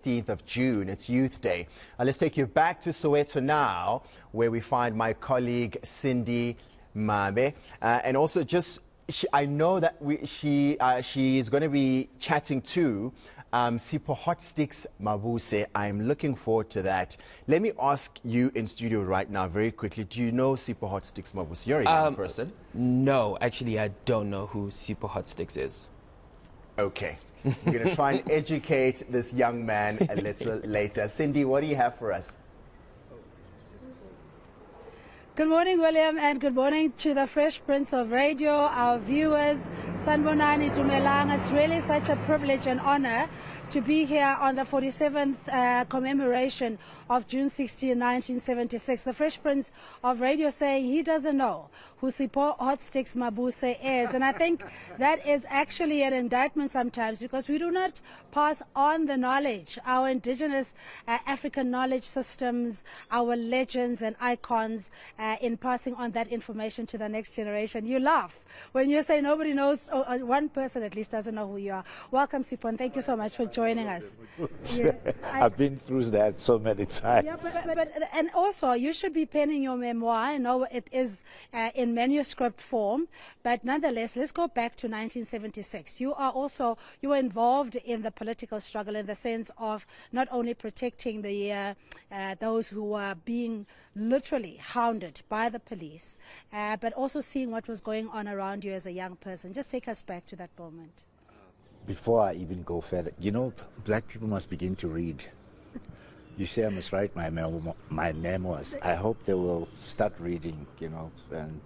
16th of June. It's Youth Day. Let's take you back to Soweto now, where we find my colleague Cindy Mabe. And also I know that she is going to be chatting to Sipho Hotstix Mabuse. I'm looking forward to that. Let me ask you in studio right now very quickly, do you know Sipho Hotstix Mabuse? You're a young person. No, actually I don't know who Sipho Hotstix is. Okay. We're going to try and educate this young man a little later. Cindy, what do you have for us? Good morning, William, and good morning to the Fresh Prince of Radio, our viewers. Sanbonani Dumelang, it's really such a privilege and honor to be here on the 47th commemoration of June 16, 1976. The Fresh Prince of Radio saying he doesn't know who Sipho Hotstix Mabuse is. And I think that is actually an indictment sometimes, because we do not pass on the knowledge, our indigenous African knowledge systems, our legends and icons, in passing on that information to the next generation. You laugh when you say nobody knows, or one person at least doesn't know who you are. Welcome, Sipho, and thank you so much for joining us. Yes, I've been through that so many times. Yeah, and also you should be penning your memoir. I know it is in manuscript form, but nonetheless, let's go back to 1976. You were involved in the political struggle in the sense of not only protecting the those who were being literally hounded by the police, but also seeing what was going on around you as a young person. Just take us back to that moment. Before I even go further, you know, black people must begin to read. You say I must write my memoirs. I hope they will start reading, you know, and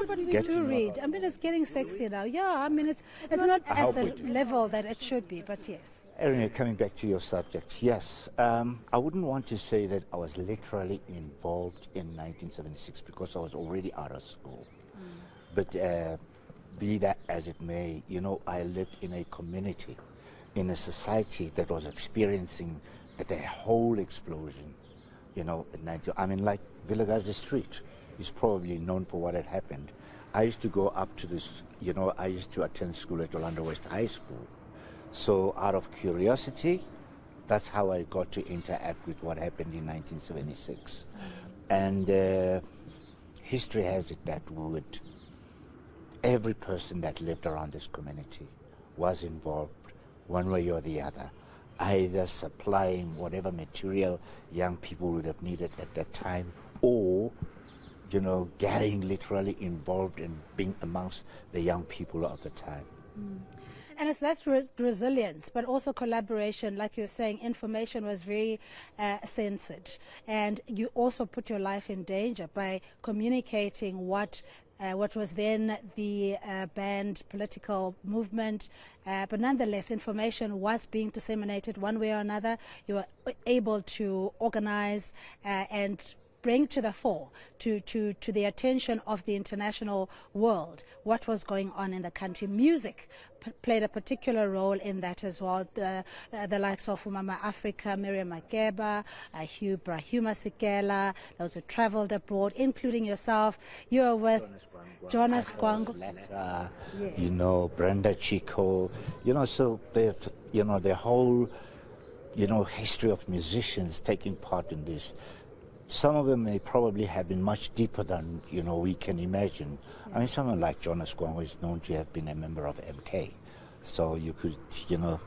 but we do read. I mean, it's getting sexy now. Yeah, I mean, it's not at the level that it should be, but yes. Anyway, coming back to your subject, yes, I wouldn't want to say that I was literally involved in 1976 because I was already out of school. But be that as it may, you know, I lived in a community, in a society that was experiencing the whole explosion, you know, in 19... I mean, like Vilagazi Street is probably known for what had happened. I used to go up to this, you know, I used to attend school at Orlando West High School. So out of curiosity, that's how I got to interact with what happened in 1976. And history has it that every person that lived around this community was involved one way or the other, either supplying whatever material young people would have needed at that time, or, you know, getting literally involved in being amongst the young people of the time. And it's that resilience, but also collaboration. Like you're saying, information was very censored. And you also put your life in danger by communicating what was then the banned political movement. But nonetheless, information was being disseminated one way or another. You were able to organize and bring to the fore, to the attention of the international world, what was going on in the country. Music played a particular role in that as well. The likes of Mama Africa, Miriam Makeba, Hugh Brahima Sikela, those who traveled abroad, including yourself. You were with Jonas Kwangu. Yes. You know, Brenda Chico, you know, so you know, the whole, you know, history of musicians taking part in this. Some of them may probably have been much deeper than, you know, we can imagine. I mean, someone like Jonas Kwangu is known to have been a member of MK. So you could, you know,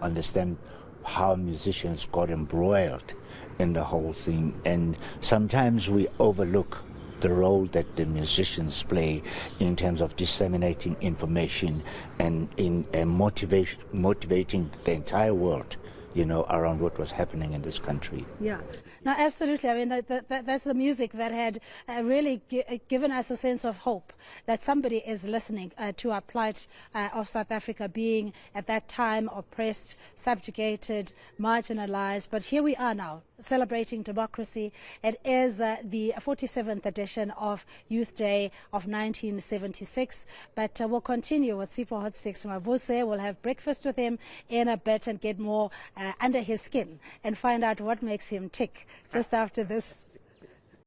understand how musicians got embroiled in the whole thing. And sometimes we overlook the role that the musicians play in terms of disseminating information and in motivating the entire world, you know, around what was happening in this country. Yeah. No, absolutely. I mean, that's the music that had really given us a sense of hope that somebody is listening to our plight of South Africa, being at that time oppressed, subjugated, marginalized. But here we are now, celebrating democracy. It is the 47th edition of Youth Day of 1976. But we'll continue with Sipho Hotstix Mabuse. We'll have breakfast with him in a bit and get more under his skin and find out what makes him tick just after this.